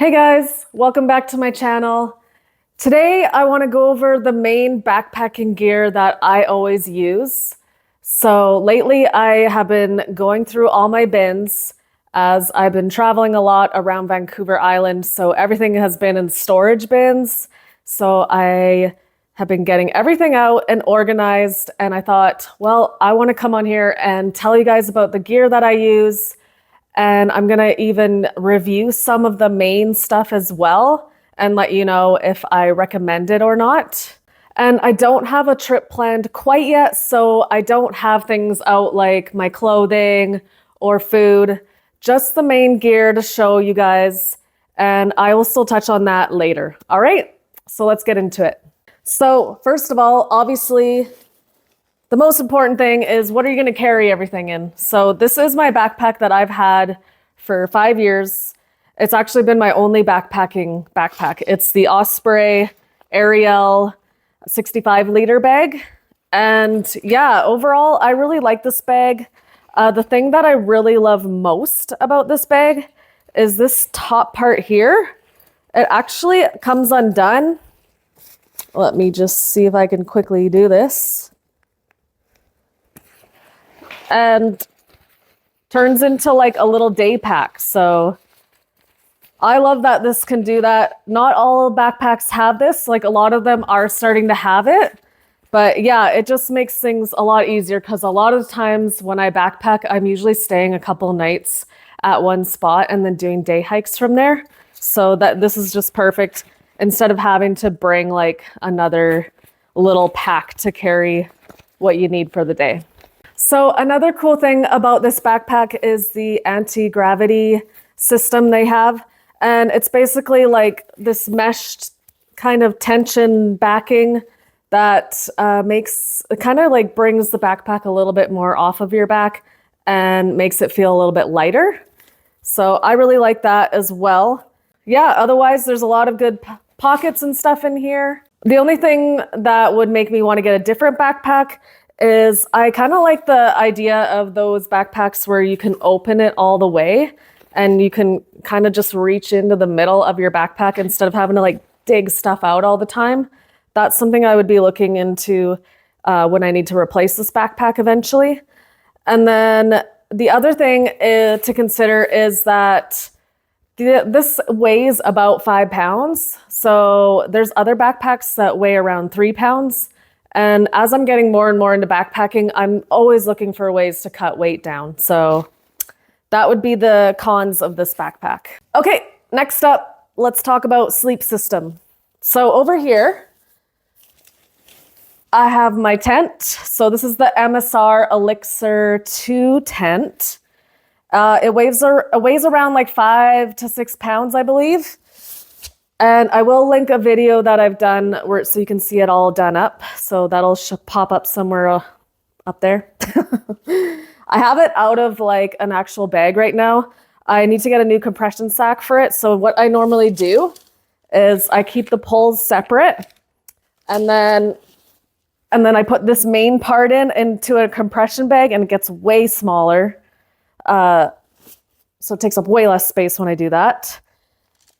Hey guys, welcome back to my channel. Today I want to go over the main backpacking gear that I always use. So lately I have been going through all my bins as I've been traveling a lot around Vancouver Island, so everything has been in storage bins. So I have been getting everything out and organized, and I thought, well, I want to come on here and tell you guys about the gear that I use. And I'm going to even review some of the main stuff as well and let you know if I recommend it or not. And I don't have a trip planned quite yet, so I don't have things out like my clothing or food, just the main gear to show you guys. And I will still touch on that later. All right, so let's get into it. So first of all, obviously, the most important thing is, what are you going to carry everything in? So this is my backpack that I've had for 5 years. It's actually been my only backpacking backpack. It's the Osprey Ariel 65-liter bag. And yeah, overall, I really like this bag. The thing that I really love most about this bag is this top part here. It actually comes undone. Let me just see if I can quickly do this. And turns into like a little day pack. So I love that this can do that. Not all backpacks have this, like a lot of them are starting to have it. But yeah, it just makes things a lot easier because a lot of times when I backpack, I'm usually staying a couple nights at one spot and then doing day hikes from there. So that this is just perfect instead of having to bring like another little pack to carry what you need for the day. So another cool thing about this backpack is the anti-gravity system they have. And it's basically like this meshed kind of tension backing that it kind of like brings the backpack a little bit more off of your back and makes it feel a little bit lighter. So I really like that as well. Yeah, otherwise there's a lot of good pockets and stuff in here. The only thing that would make me want to get a different backpack is I kind of like the idea of those backpacks where you can open it all the way and you can kind of just reach into the middle of your backpack instead of having to like dig stuff out all the time. That's something I would be looking into when I need to replace this backpack eventually. And then the other thing to consider is that this weighs about 5 pounds. So there's other backpacks that weigh around 3 pounds. And as I'm getting more and more into backpacking, I'm always looking for ways to cut weight down. So that would be the cons of this backpack. Okay, next up, let's talk about sleep system. So over here, I have my tent. So this is the MSR Elixir 2 tent. It weighs around like 5 to 6 pounds, I believe. And I will link a video that I've done so you can see it all done up. So that'll pop up somewhere up there. I have it out of like an actual bag right now. I need to get a new compression sack for it. So what I normally do is I keep the poles separate, and then I put this main part into a compression bag, and it gets way smaller. So it takes up way less space when I do that.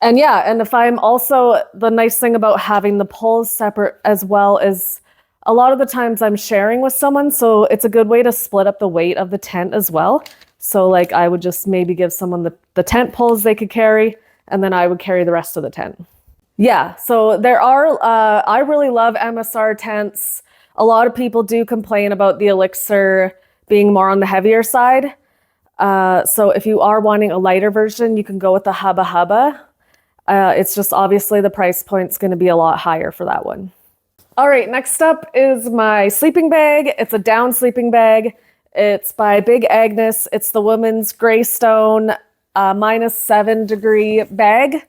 And yeah, and if I'm also, the nice thing about having the poles separate as well is a lot of the times I'm sharing with someone, so it's a good way to split up the weight of the tent as well. So like I would just maybe give someone the tent poles they could carry, and then I would carry the rest of the tent. Yeah, so there are, I really love MSR tents. A lot of people do complain about the Elixir being more on the heavier side. So if you are wanting a lighter version, you can go with the Hubba Hubba. It's just obviously the price point's going to be a lot higher for that one. All right, next up is my sleeping bag. It's a down sleeping bag. It's by Big Agnes. It's the women's Greystone -7 degree bag.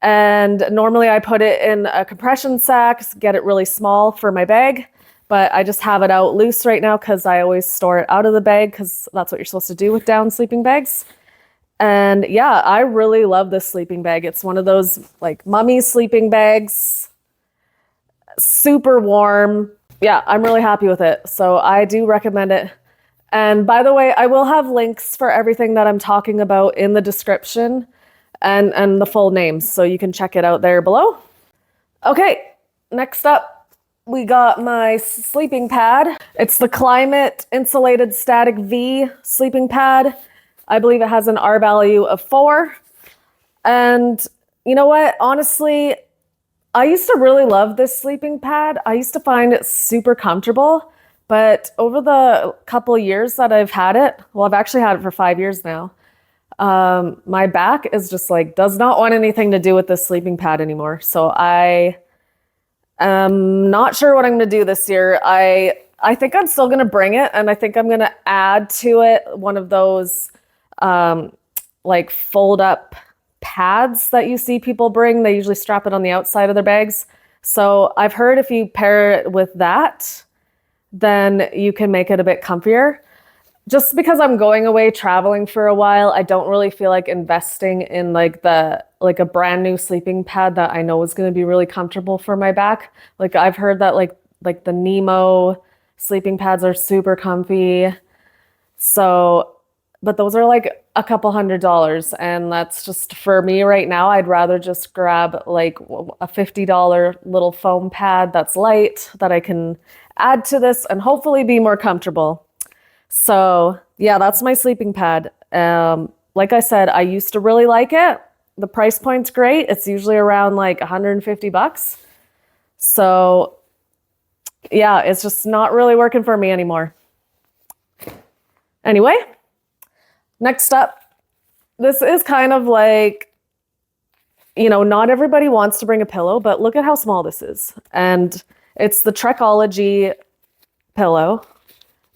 And normally I put it in a compression sack, get it really small for my bag. But I just have it out loose right now because I always store it out of the bag because that's what you're supposed to do with down sleeping bags. And yeah, I really love this sleeping bag. It's one of those like mummy sleeping bags. Super warm. Yeah, I'm really happy with it. So I do recommend it. And by the way, I will have links for everything that I'm talking about in the description. and the full names. So you can check it out there below. Okay, next up, we got my sleeping pad. It's the Climate Insulated Static V sleeping pad. I believe it has an R value of 4. And you know what? Honestly, I used to really love this sleeping pad. I used to find it super comfortable. But over the couple years that I've had it, well, I've actually had it for 5 years now. My back is just like, does not want anything to do with this sleeping pad anymore. So I am not sure what I'm going to do this year. I think I'm still going to bring it, and I think I'm going to add to it one of those like fold up pads that you see people bring. They usually strap it on the outside of their bags. So I've heard if you pair it with that, then you can make it a bit comfier. Just because I'm going away traveling for a while, I don't really feel like investing in like a brand new sleeping pad that I know is going to be really comfortable for my back. Like I've heard that like the Nemo sleeping pads are super comfy. So, but those are like a couple $100, and that's just for me right now. I'd rather just grab like a $50 little foam pad that's light that I can add to this and hopefully be more comfortable. So yeah, that's my sleeping pad. Like I said, I used to really like it. The price point's great. It's usually around like $150. So yeah, it's just not really working for me anymore. Anyway, next up, this is kind of like, you know, not everybody wants to bring a pillow, but look at how small this is. And it's the Trekology pillow.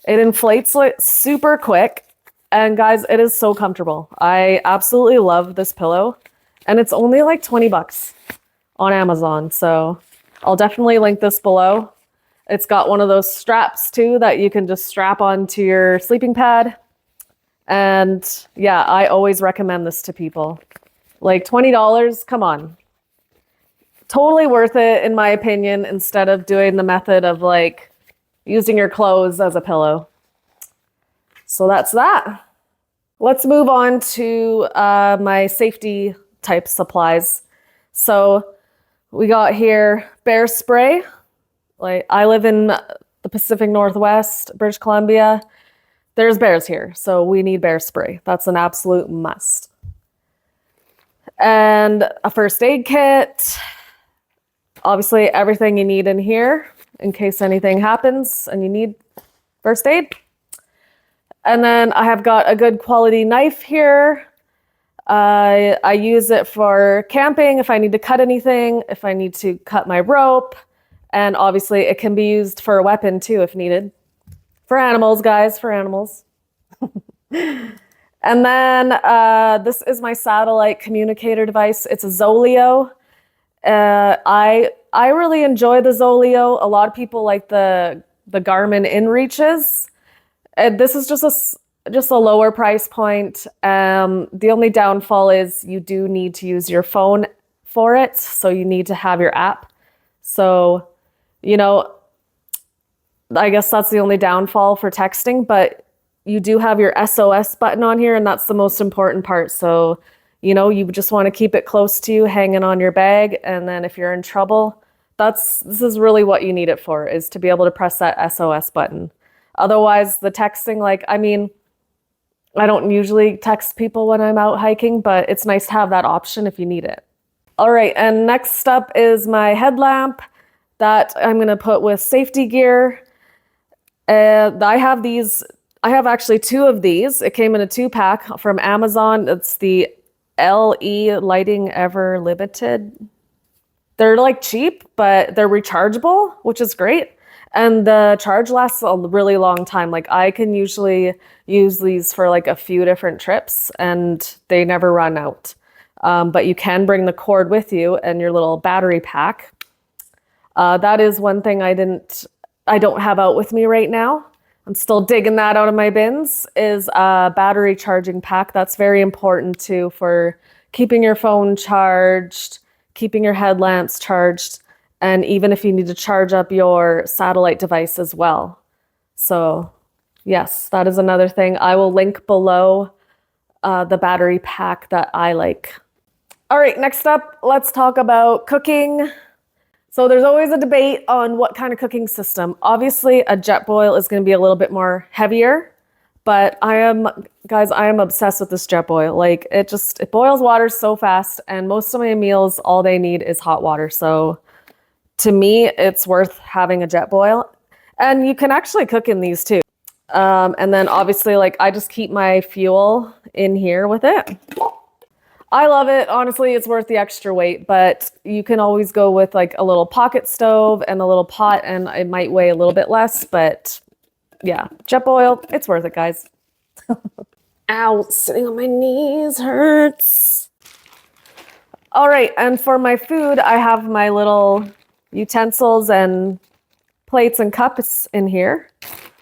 It inflates like super quick. And guys, it is so comfortable. I absolutely love this pillow. And it's only like $20 on Amazon. So I'll definitely link this below. It's got one of those straps too that you can just strap onto your sleeping pad. And yeah, I always recommend this to people. Like $20, come on. Totally worth it in my opinion, instead of doing the method of like using your clothes as a pillow. So that's that. Let's move on to my safety type supplies. So we got here bear spray. Like I live in the Pacific Northwest, British Columbia. There's bears here, so we need bear spray. That's an absolute must. And a first aid kit. Obviously everything you need in here in case anything happens and you need first aid. And then I have got a good quality knife here. I use it for camping if I need to cut anything, if I need to cut my rope. And obviously it can be used for a weapon too if needed. For animals, guys, for animals. And then this is my satellite communicator device. It's a Zoleo. I really enjoy the Zoleo. A lot of people like the Garmin InReaches. This is just a lower price point. The only downfall is you do need to use your phone for it, so you need to have your app. So, you know, I guess that's the only downfall for texting, but you do have your SOS button on here, and that's the most important part. So, you know, you just want to keep it close to you, hanging on your bag, and then if you're in trouble, this is really what you need it for, is to be able to press that SOS button. Otherwise, the texting, like, I mean, I don't usually text people when I'm out hiking, but it's nice to have that option if you need it. All right, and next up is my headlamp that I'm going to put with safety gear. I have actually 2 of these. It came in a 2-pack from Amazon. It's the LE Lighting Ever Limited. They're like cheap, but they're rechargeable, which is great. And the charge lasts a really long time. Like I can usually use these for like a few different trips and they never run out. But you can bring the cord with you and your little battery pack. That is one thing I don't have out with me right now. I'm still digging that out of my bins, is a battery charging pack. That's very important too for keeping your phone charged, keeping your headlamps charged, and even if you need to charge up your satellite device as well. So yes, that is another thing. I will link below the battery pack that I like. All right, next up, let's talk about cooking. So there's always a debate on what kind of cooking system. Obviously, a jet boil is going to be a little bit more heavier, but guys, I am obsessed with this jet boil. Like it boils water so fast, and most of my meals, all they need is hot water. So to me, it's worth having a jet boil. And you can actually cook in these too. And then obviously, like I just keep my fuel in here with it. I love it. Honestly, it's worth the extra weight, but you can always go with like a little pocket stove and a little pot, and it might weigh a little bit less, but yeah, jet boil, it's worth it, guys. Ow, sitting on my knees hurts. All right, and for my food, I have my little utensils and plates and cups in here.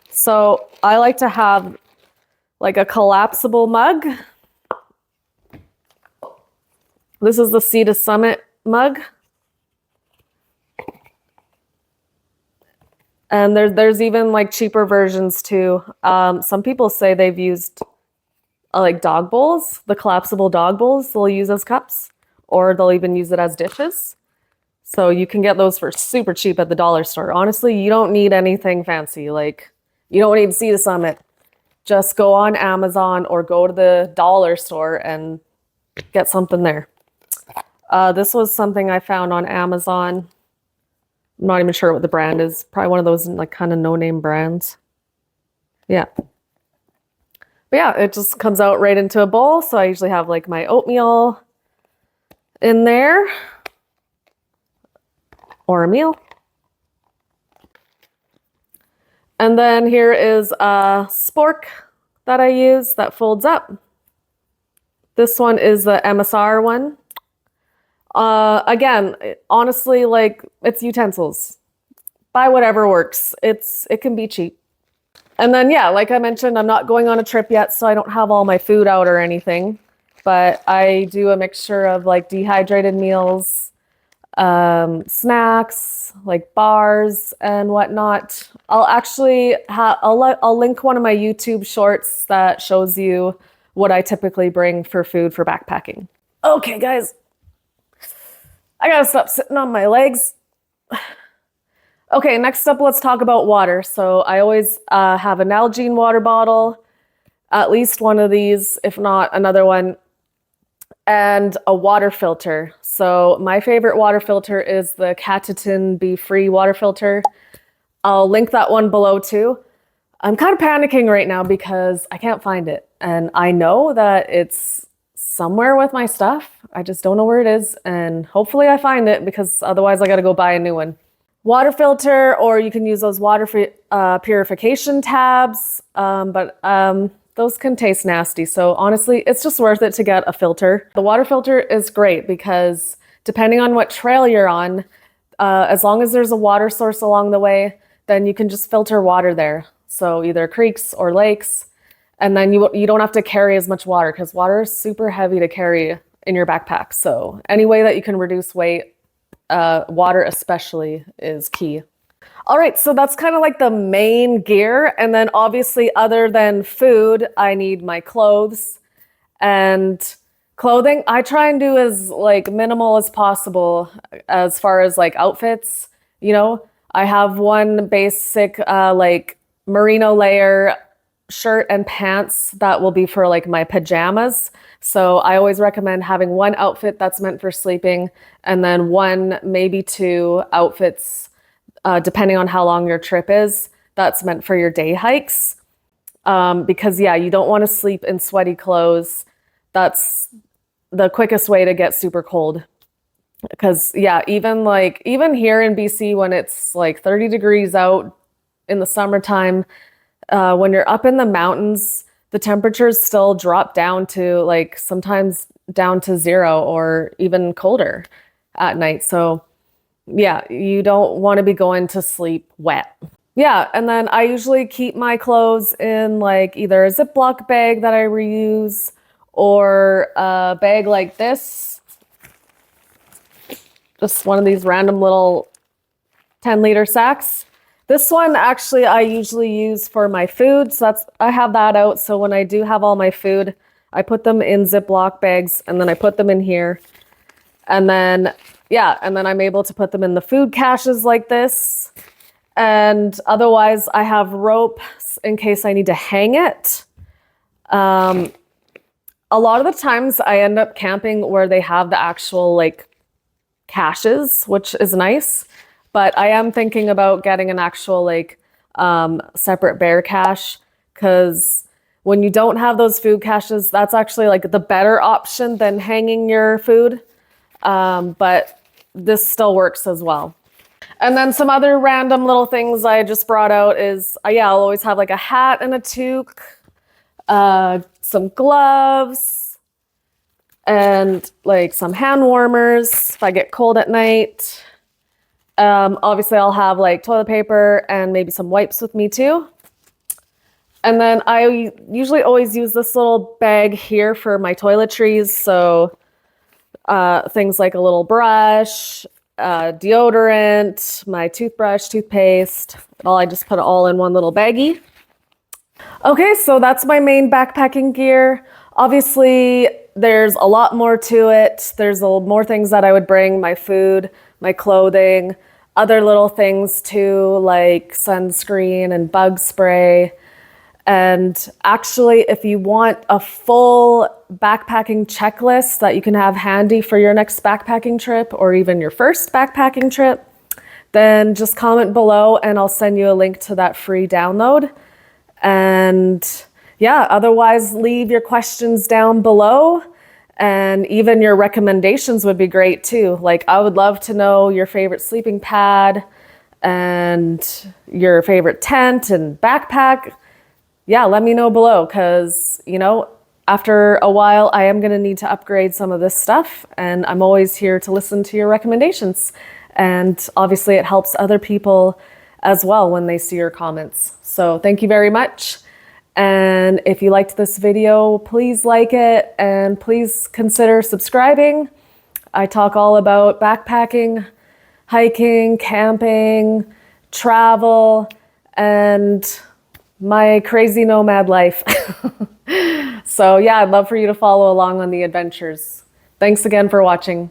So I like to have like a collapsible mug. This is the Sea to Summit mug. And there's even like cheaper versions too. Some people say they've used like dog bowls, the collapsible dog bowls they'll use as cups, or they'll even use it as dishes. So you can get those for super cheap at the dollar store. Honestly, you don't need anything fancy. Like you don't need Sea to Summit. Just go on Amazon or go to the dollar store and get something there. This was something I found on Amazon. I'm not even sure what the brand is. Probably one of those like kind of no-name brands. Yeah. But yeah, it just comes out right into a bowl. So I usually have like my oatmeal in there or a meal. And then here is a spork that I use that folds up. This one is the MSR one. Again, honestly, like it's utensils. Buy whatever works. It can be cheap. And then, yeah, like I mentioned, I'm not going on a trip yet, so I don't have all my food out or anything. But I do a mixture of like dehydrated meals, snacks, like bars and whatnot. I'll link one of my YouTube shorts that shows you what I typically bring for food for backpacking. Okay, guys. I gotta stop sitting on my legs. Okay, next up, let's talk about water. So I always have an Nalgene water bottle, at least one of these, if not another one, and a water filter. So my favorite water filter is the Catterton Be Free water filter. I'll link that one below too. I'm kind of panicking right now because I can't find it. And I know that it's somewhere with my stuff. I just don't know where it is. And hopefully I find it because otherwise I got to go buy a new one. Water filter, or you can use those water purification tabs. But those can taste nasty. So honestly, it's just worth it to get a filter. The water filter is great because depending on what trail you're on, as long as there's a water source along the way, then you can just filter water there. So either creeks or lakes. And then you don't have to carry as much water because water is super heavy to carry in your backpack. So any way that you can reduce weight, water especially, is key. All right, so that's kind of like the main gear. And then obviously other than food, I need my clothes and clothing. I try and do as like minimal as possible as far as like outfits. You know, I have one basic like merino layer shirt and pants that will be for like my pajamas. So I always recommend having one outfit that's meant for sleeping and then one, maybe two outfits, depending on how long your trip is, that's meant for your day hikes. Because yeah, you don't want to sleep in sweaty clothes. That's the quickest way to get super cold. Because yeah, even here in BC when it's like 30 degrees out in the summertime, when you're up in the mountains, the temperatures still drop down to like sometimes down to 0 or even colder at night. So yeah, you don't want to be going to sleep wet. Yeah, and then I usually keep my clothes in like either a Ziploc bag that I reuse or a bag like this. Just one of these random little 10-liter sacks. This one actually I usually use for my food, so I have that out. So when I do have all my food, I put them in Ziploc bags and then I put them in here. And then, yeah, and then I'm able to put them in the food caches like this. And otherwise, I have ropes in case I need to hang it. A lot of the times I end up camping where they have the actual like caches, which is nice. But I am thinking about getting an actual like separate bear cache, because when you don't have those food caches, that's actually like the better option than hanging your food. But this still works as well. And then some other random little things I just brought out is, yeah, I'll always have like a hat and a toque, some gloves, and like some hand warmers if I get cold at night. Obviously, I'll have like toilet paper and maybe some wipes with me too. And then I usually always use this little bag here for my toiletries. So things like a little brush, deodorant, my toothbrush, toothpaste. I just put it all in one little baggie. Okay, so that's my main backpacking gear. Obviously, there's a lot more to it. There's more things that I would bring, my food, my clothing, other little things too, like sunscreen and bug spray. And actually, if you want a full backpacking checklist that you can have handy for your next backpacking trip or even your first backpacking trip, then just comment below and I'll send you a link to that free download. And yeah, otherwise leave your questions down below, and even your recommendations would be great too. Like, I would love to know your favorite sleeping pad and your favorite tent and backpack. Yeah, let me know below, because, you know, after a while, I am going to need to upgrade some of this stuff, and I'm always here to listen to your recommendations. And obviously, it helps other people as well when they see your comments. So thank you very much. And if you liked this video, please like it and please consider subscribing. I talk all about backpacking, hiking, camping, travel, and my crazy nomad life. So yeah, I'd love for you to follow along on the adventures. Thanks again for watching.